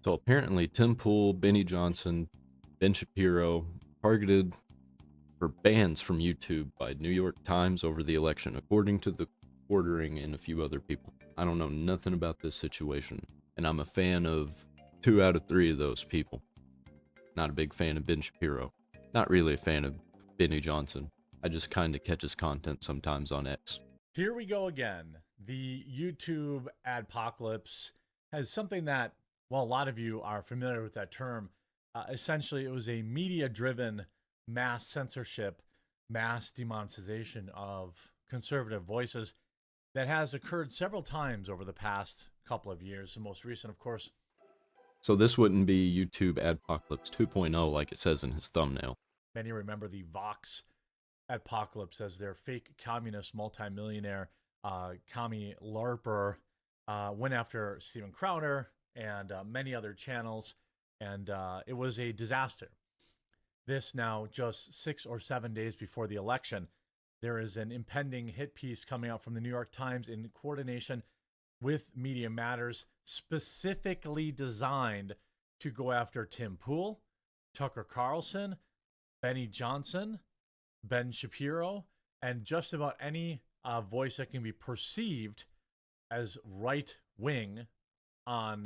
So apparently, Tim Pool, Benny Johnson, Ben Shapiro targeted for bans from YouTube by New York Times over the election, according to the Quartering and a few other people. I don't know nothing about this situation, and I'm a fan of 2 out of 3 of those people. Not a big fan of Ben Shapiro. Not really a fan of Benny Johnson. I just kind of catch his content sometimes on X. Here we go again. The YouTube adpocalypse has something that, well, a lot of you are familiar with that term. Essentially, it was a media driven mass censorship, mass demonetization of conservative voices that has occurred several times over the past couple of years. The most recent, of course. So this wouldn't be YouTube Adpocalypse 2.0 like it says in his thumbnail. Many remember the Vox adpocalypse as their fake communist multimillionaire commie LARPer went after Steven Crowder and many other channels, and it was a disaster. This now just 6 or 7 days before the election, there is an impending hit piece coming out from the New York Times in coordination with Media Matters, specifically designed to go after Tim Pool, Tucker Carlson, Benny Johnson, Ben Shapiro, and just about any voice that can be perceived as right wing on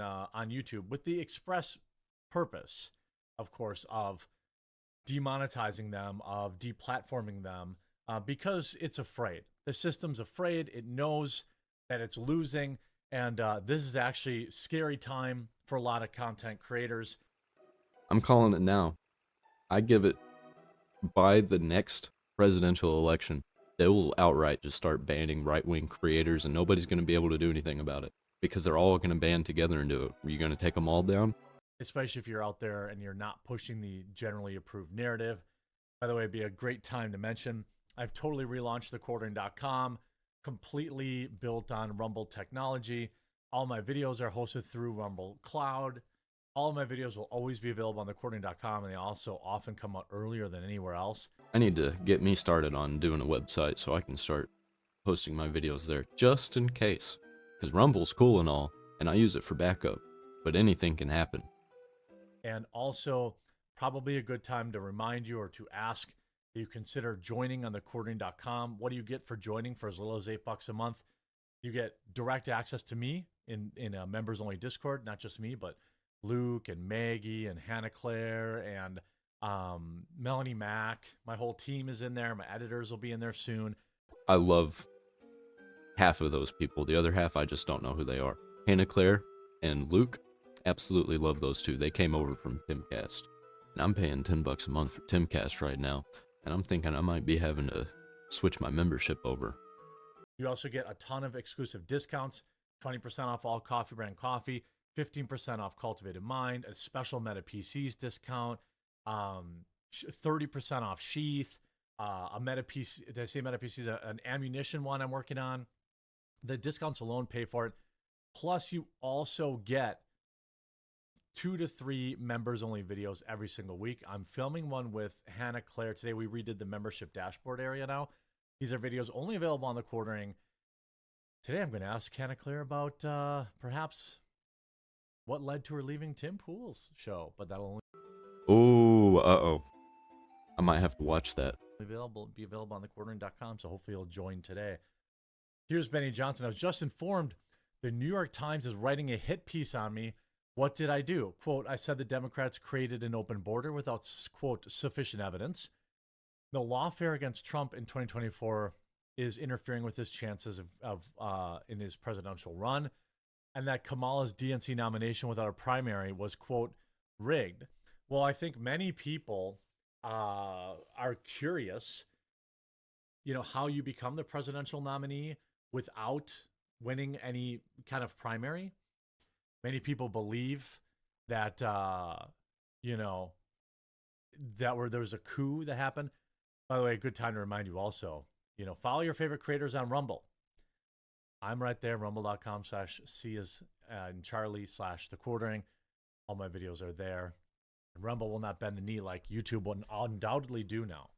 YouTube, with the express purpose, of course, of demonetizing them, of deplatforming them, because it's afraid. The system's afraid. It knows that it's losing, and this is actually a scary time for a lot of content creators. I'm calling it now. I give it by the next presidential election, they will outright just start banning right-wing creators, and nobody's going to be able to do anything about it because they're all going to band together and do it. Are you going to take them all down? Especially if you're out there and you're not pushing the generally approved narrative. By the way, it'd be a great time to mention I've totally relaunched thequartering.com, completely built on Rumble technology. All my videos are hosted through Rumble Cloud. All of my videos will always be available on thequartering.com, and they also often come out earlier than anywhere else. I need to get me started on doing a website so I can start posting my videos there just in case. Because Rumble's cool and all, and I use it for backup, but anything can happen. And also, probably a good time to remind you or to ask that you consider joining on thequartering.com. What do you get for joining for as little as $8 a month? You get direct access to me in a members only Discord, not just me, but Luke and Maggie and Hannah Claire and Melanie Mack. My whole team is in there. My editors will be in there soon. I love half of those people. The other half, I just don't know who they are. Hannah Claire and Luke, absolutely love those two. They came over from Timcast. And I'm paying $10 a month for Timcast right now. And I'm thinking I might be having to switch my membership over. You also get a ton of exclusive discounts, 20% off all Coffee Brand coffee, 15% off Cultivated Mind, a special Meta PCs discount, 30% off Sheath, a Meta PC. Did I say Meta PC is an ammunition one I'm working on? The discounts alone pay for it. Plus, you also get 2 to 3 members only videos every single week. I'm filming one with Hannah Claire today. We redid the membership dashboard area now. These are videos only available on the Quartering. Today, I'm going to ask Hannah Claire about perhaps what led to her leaving Tim Pool's show, but that'll only Oh, uh-oh. I might have to watch that. be available on thequartering.com, so hopefully you'll join today. Here's Benny Johnson. I was just informed the New York Times is writing a hit piece on me. What did I do? Quote, I said the Democrats created an open border without, quote, sufficient evidence. The lawfare against Trump in 2024 is interfering with his chances of in his presidential run, and that Kamala's DNC nomination without a primary was, quote, rigged. Well, I think many people are curious, how you become the presidential nominee without winning any kind of primary. Many people believe that, that there was a coup that happened. By the way, a good time to remind you also, follow your favorite creators on Rumble. I'm right there, rumble.com/C as in Charlie /the Quartering. All my videos are there. And Rumble will not bend the knee like YouTube will undoubtedly do now.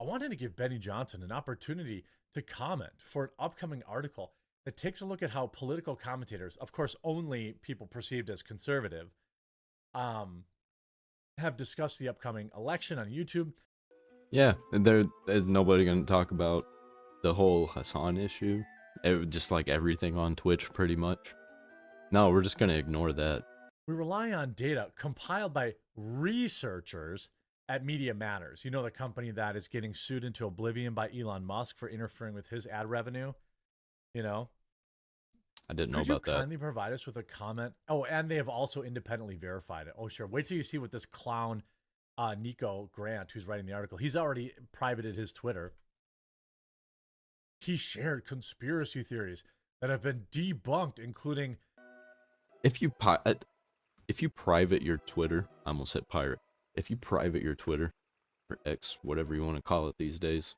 I wanted to give Benny Johnson an opportunity to comment for an upcoming article that takes a look at how political commentators, of course, only people perceived as conservative, have discussed the upcoming election on YouTube. Yeah, and there's nobody gonna talk about the whole Hassan issue. Just like everything on Twitch, pretty much. No, we're just gonna ignore that. We rely on data compiled by researchers at Media Matters. You know, the company that is getting sued into oblivion by Elon Musk for interfering with his ad revenue. You know, I didn't know could you about that. kindly provide us with a comment? Oh, and they have also independently verified it. Oh, sure. Wait till you see what this clown, Nico Grant, who's writing the article, he's already privated his Twitter. He shared conspiracy theories that have been debunked, including If you private your Twitter, I almost said pirate. If you private your Twitter, or X, whatever you want to call it these days,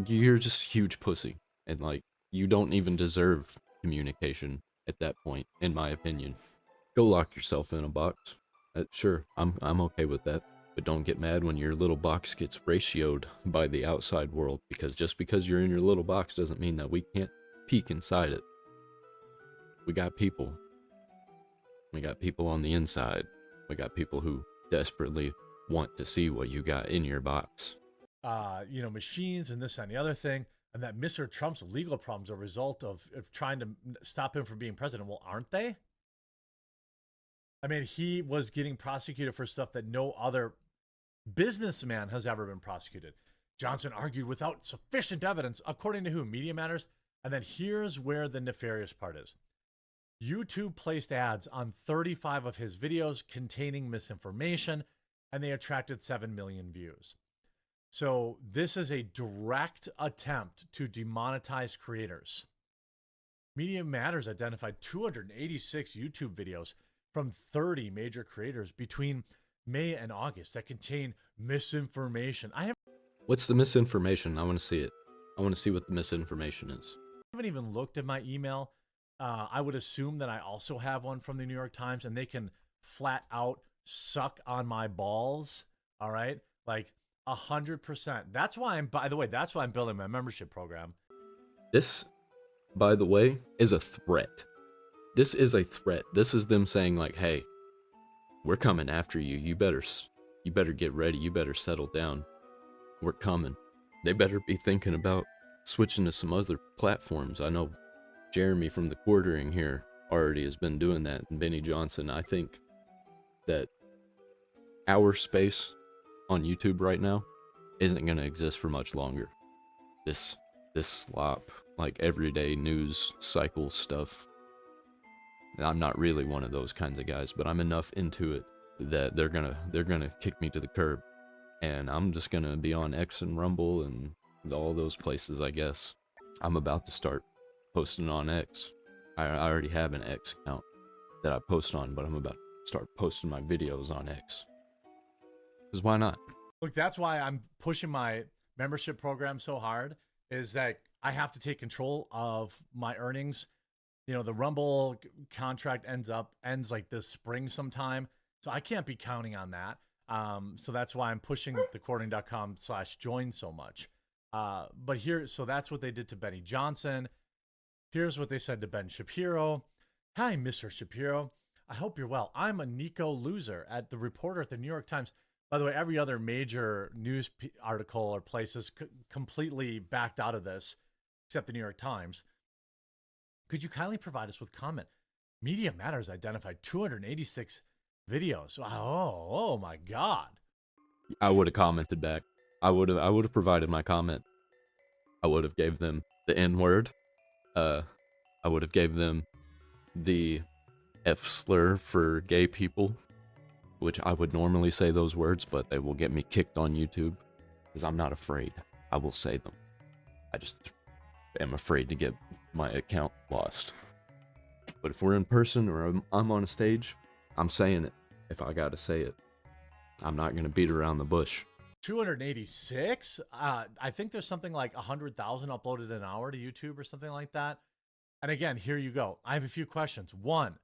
you're just a huge pussy. And like, you don't even deserve communication at that point, in my opinion. Go lock yourself in a box. Sure, I'm okay with that. But don't get mad when your little box gets ratioed by the outside world, because just because you're in your little box doesn't mean that we can't peek inside it. We got people. We got people on the inside. We got people who desperately want to see what you got in your box. you know, machines and this and the other thing, and that Mr. Trump's legal problems are a result of trying to stop him from being president. Well, aren't they? I mean, he was getting prosecuted for stuff that no other businessman has ever been prosecuted. Johnson argued without sufficient evidence, according to who? Media Matters. And then here's where the nefarious part is. YouTube placed ads on 35 of his videos containing misinformation, and they attracted 7 million views. So this is a direct attempt to demonetize creators. Media Matters identified 286 YouTube videos from 30 major creators between May and August that contain misinformation. What's the misinformation? I want to see it. I want to see what the misinformation is. I haven't even looked at my email. I would assume that I also have one from the New York Times, and they can flat out suck on my balls. All right, like 100%. That's why by the way, that's why I'm building my membership program. This, by the way, is a threat. This is a threat. This is them saying like, hey, we're coming after you. You better get ready. You better settle down. We're coming. They better be thinking about switching to some other platforms. I know Jeremy from the Quartering here already has been doing that, and Benny Johnson. I think that our space on YouTube right now isn't going to exist for much longer. This slop, like everyday news cycle stuff. I'm not really one of those kinds of guys, but I'm enough into it that they're gonna kick me to the curb, and I'm just gonna be on X and Rumble and all those places, I guess. I'm about to start posting on X. I already have an X account that I post on, but I'm about to start posting my videos on X. Because why not? Look, that's why I'm pushing my membership program so hard, is that I have to take control of my earnings. You know, the Rumble contract ends like this spring sometime. So I can't be counting on that. So that's why I'm pushing thequartering.com/join so much. But here, so that's what they did to Benny Johnson. Here's what they said to Ben Shapiro. Hi, Mr. Shapiro. I hope you're well. I'm a Nico loser at the reporter at the New York Times. By the way, every other major news article or places completely backed out of this, except the New York Times. Could you kindly provide us with comment? Media Matters identified 286 videos. Oh my God. I would have commented back. I would have provided my comment. I would have gave them the N-word. I would have gave them the F slur for gay people, which I would normally say those words, but they will get me kicked on YouTube because I'm not afraid. I will say them. I just am afraid to get my account lost. But if we're in person or I'm on a stage, I'm saying it if I gotta say it. I'm not gonna beat around the bush. 286? I think there's something like 100,000 uploaded an hour to YouTube or something like that. And again, here you go. I have a few questions. One,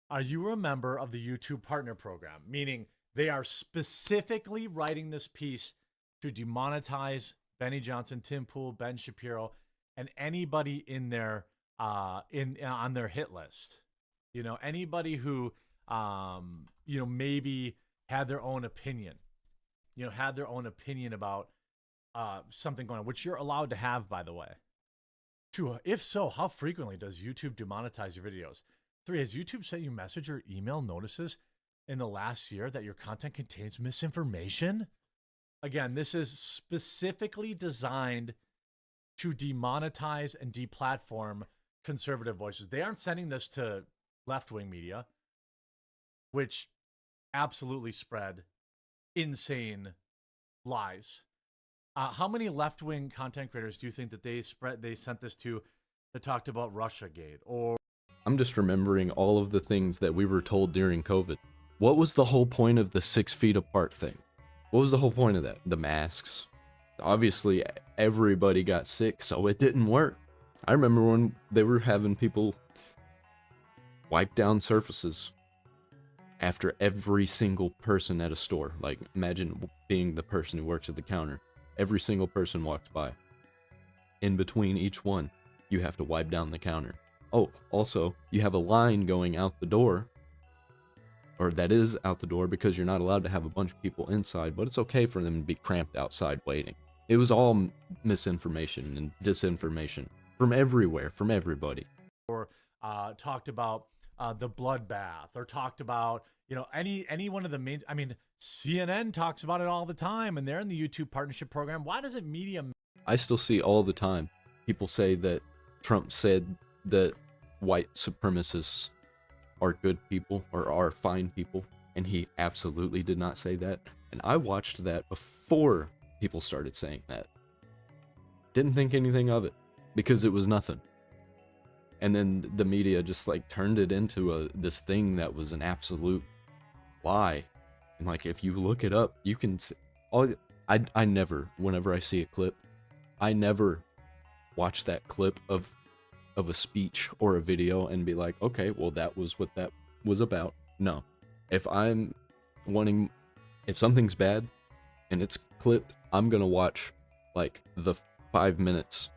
are you a member of the YouTube Partner Program? Meaning they are specifically writing this piece to demonetize Benny Johnson, Tim Pool, Ben Shapiro, and anybody in their on their hit list. You know, anybody who maybe had their own opinion, had their own opinion about something going on, which you're allowed to have, by the way. 2, if so, how frequently does YouTube demonetize your videos? 3, has YouTube sent you message or email notices in the last year that your content contains misinformation? Again, this is specifically designed to demonetize and deplatform conservative voices. They aren't sending this to left-wing media, which absolutely spread insane lies. How many left-wing content creators do you think that they sent this to that talked about Russiagate? Or I'm just remembering all of the things that we were told during COVID. What was the whole point of the 6 feet apart thing? What was the whole point of that? The masks. Obviously, everybody got sick, so it didn't work. I remember when they were having people wipe down surfaces after every single person at a store. Like, imagine being the person who works at the counter. Every single person walks by. In between each one, you have to wipe down the counter. Oh, also, you have a line going out the door, or that is out the door, because you're not allowed to have a bunch of people inside, but it's okay for them to be cramped outside waiting. It was all misinformation and disinformation from everywhere, from everybody. Or talked about the bloodbath, or talked about, any one of the main, CNN talks about it all the time, and they're in the YouTube partnership program. Why doesn't media? I still see all the time people say that Trump said that white supremacists are good people or are fine people, and he absolutely did not say that. And I watched that before people started saying that. Didn't think anything of it because it was nothing. And then the media just like turned it into this thing that was an absolute lie. And like, if you look it up, you can see I never, whenever I see a clip, I never watch that clip of a speech or a video and be like, okay, well, that was what that was about. No. If something's bad and it's clipped, I'm gonna watch like the 5 minutes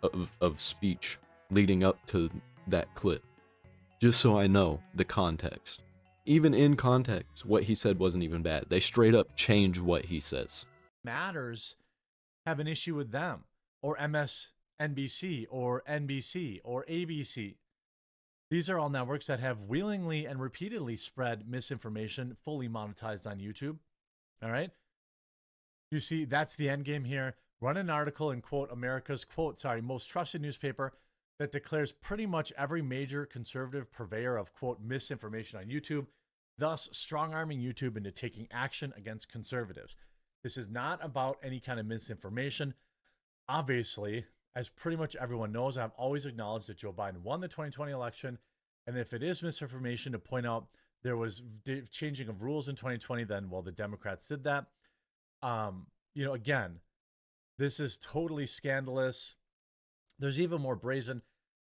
of speech leading up to that clip, just so I know the context. Even in context, what he said wasn't even bad. They straight up change what he says. Matters have an issue with them, or MSNBC, or NBC, or ABC. These are all networks that have willingly and repeatedly spread misinformation, fully monetized on YouTube. All right? You see, that's the end game here. Run an article and quote America's most trusted newspaper that declares pretty much every major conservative purveyor of quote misinformation on YouTube, thus strong-arming YouTube into taking action against conservatives. This is not about any kind of misinformation. Obviously, as pretty much everyone knows, I've always acknowledged that Joe Biden won the 2020 election. And if it is misinformation to point out there was changing of rules in 2020, then, well, the Democrats did that. Again, this is totally scandalous. There's even more brazen.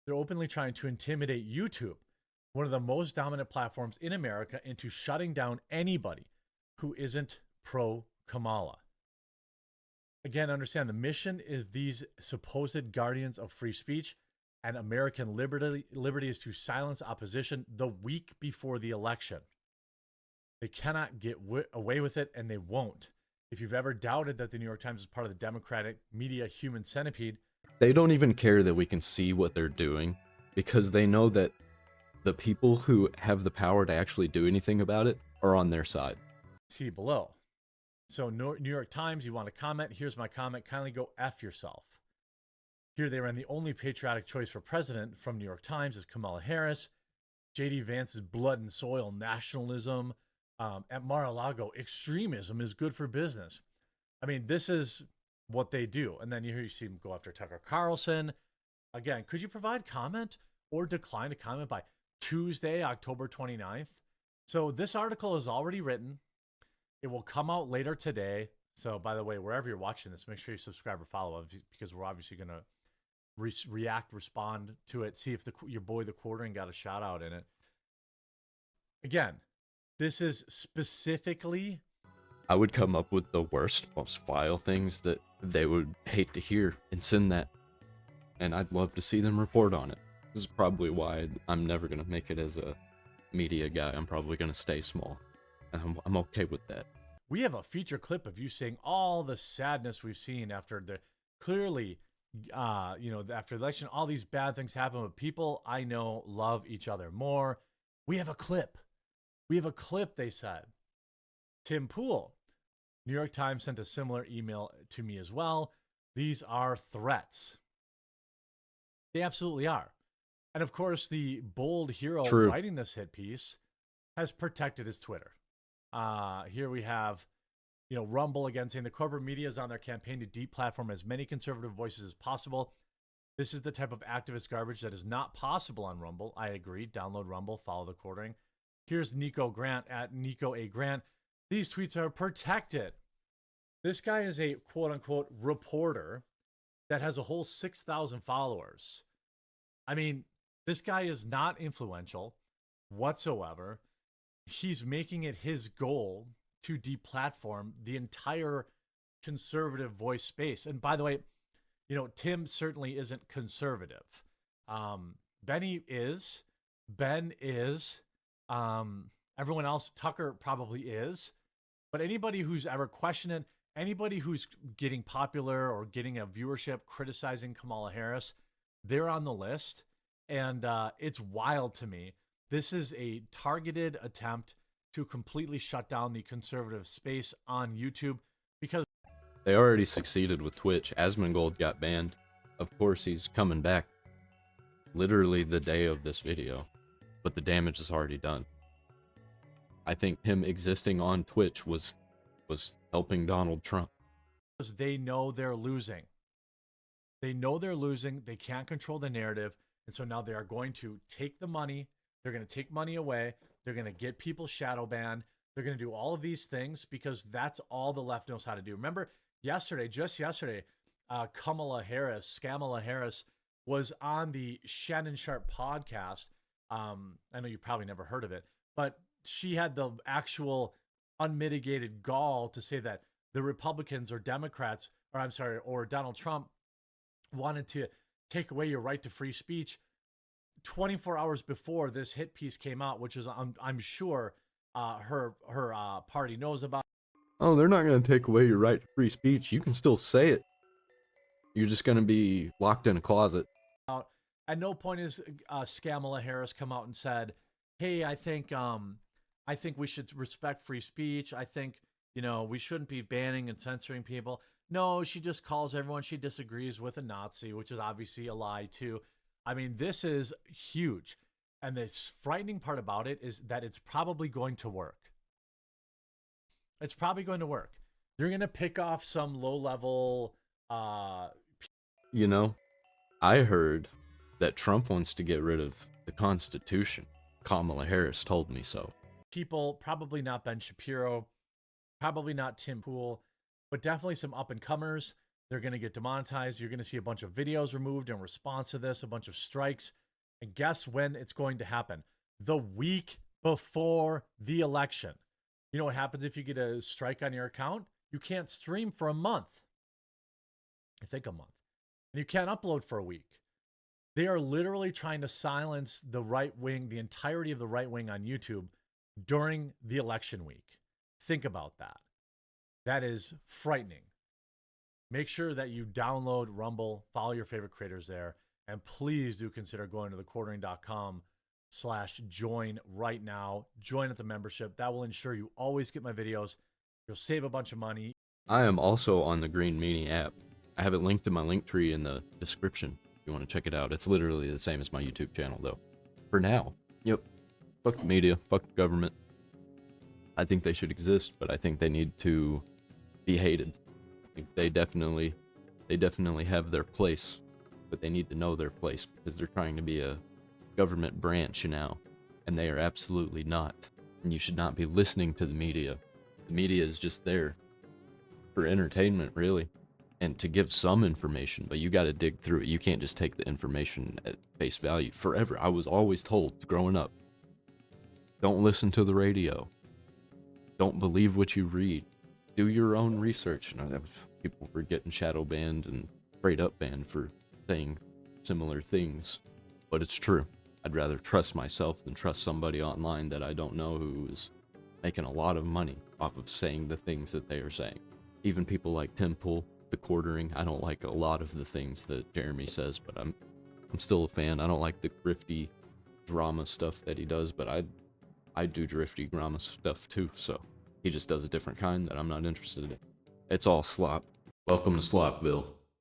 They're openly trying to intimidate YouTube, one of the most dominant platforms in America, into shutting down anybody who isn't pro-Kamala. Again, understand the mission is these supposed guardians of free speech and American liberty is to silence opposition the week before the election. They cannot get away with it, and they won't. If you've ever doubted that the New York Times is part of the Democratic media human centipede, they don't even care that we can see what they're doing, because they know that the people who have the power to actually do anything about it are on their side. See below. So New York Times, you want to comment? Here's my comment. Kindly go F yourself. Here they ran the only patriotic choice for president from New York Times is Kamala Harris. J.D. Vance's blood and soil nationalism. At Mar-a-Lago, extremism is good for business. This is what they do. And then you see them go after Tucker Carlson. Again, could you provide comment or decline to comment by Tuesday, October 29th? So this article is already written. It will come out later today. So by the way, wherever you're watching this, make sure you subscribe or follow, because we're obviously going to respond to it. See if your boy, the Quartering, got a shout out in it. Again, this is specifically... I would come up with the worst, most vile things that they would hate to hear and send that. And I'd love to see them report on it. This is probably why I'm never going to make it as a media guy. I'm probably going to stay small. And I'm okay with that. We have a feature clip of you saying all the sadness we've seen after the clearly, after the election, all these bad things happen, but people I know love each other more. We have a clip. We have a clip, they said. Tim Pool, New York Times sent a similar email to me as well. These are threats. They absolutely are. And of course, the bold hero writing this hit piece has protected his Twitter. Here we have, Rumble again saying the corporate media is on their campaign to deplatform as many conservative voices as possible. This is the type of activist garbage that is not possible on Rumble. I agree. Download Rumble, follow the quartering. Here's Nico Grant at Nico A. Grant. These tweets are protected. This guy is a quote unquote reporter that has a whole 6,000 followers. I mean, this guy is not influential whatsoever. He's making it his goal to deplatform the entire conservative voice space. And by the way, Tim certainly isn't conservative. Benny is. Ben is. Everyone else, Tucker probably is. But anybody who's ever questioning, anybody who's getting popular or getting a viewership criticizing Kamala Harris, they're on the list. And it's wild to me. This is a targeted attempt to completely shut down the conservative space on YouTube because they already succeeded with Twitch. Asmongold got banned. Of course, he's coming back literally the day of this video, but the damage is already done. I think him existing on Twitch was helping Donald Trump. They know they're losing. They know they're losing. They can't control the narrative. And so now they are going to take the money. They're going to take money away. They're going to get people shadow banned. They're going to do all of these things because that's all the left knows how to do. Remember just yesterday, Kamala Harris was on the Shannon Sharp podcast. I know you probably never heard of it, but she had the actual unmitigated gall to say that the Republicans or Democrats, or Donald Trump wanted to take away your right to free speech 24 hours before this hit piece came out, which is, I'm sure her party knows about. Oh, they're not going to take away your right to free speech. You can still say it. You're just going to be locked in a closet. At no point is Kamala Harris come out and said, hey, I think we should respect free speech. I think, we shouldn't be banning and censoring people. No, she just calls everyone she disagrees with a Nazi, which is obviously a lie too. I mean, this is huge. And the frightening part about it is that it's probably going to work. It's probably going to work. They're going to pick off some low-level... I heard that Trump wants to get rid of the Constitution. Kamala Harris told me so. People, probably not Ben Shapiro, probably not Tim Pool, but definitely some up-and-comers. They're going to get demonetized. You're going to see a bunch of videos removed in response to this, a bunch of strikes. And guess when it's going to happen? The week before the election. You know what happens if you get a strike on your account? You can't stream for a month. I think a month. And you can't upload for a week. They are literally trying to silence the right wing, the entirety of the right wing on YouTube during the election week. Think about that. That is frightening. Make sure that you download Rumble, follow your favorite creators there, and please do consider going to thequartering.com/join right now. Join at the membership. That will ensure you always get my videos. You'll save a bunch of money. I am also on the Green Meanie app. I have it linked to my link tree in the description if you want to check it out. It's literally the same as my YouTube channel, though. For now. Yep. Fuck the media. Fuck the government. I think they should exist, but I think they need to be hated. I think they definitely have their place, but they need to know their place because they're trying to be a government branch now, and they are absolutely not. And you should not be listening to the media. The media is just there for entertainment, really, and to give some information, but you got to dig through it. You can't just take the information at face value. Forever, I was always told growing up, don't listen to the radio. Don't believe what you read. Do your own research. People were getting shadow banned and straight up banned for saying similar things, but it's true. I'd rather trust myself than trust somebody online that I don't know who is making a lot of money off of saying the things that they are saying. Even people like Tim Pool, the quartering, I don't like a lot of the things that Jeremy says, but I'm still a fan. I don't like the grifty drama stuff that he does, but I do drifty drama stuff too, so he just does a different kind that I'm not interested in. It's all slop. Welcome to Slopville.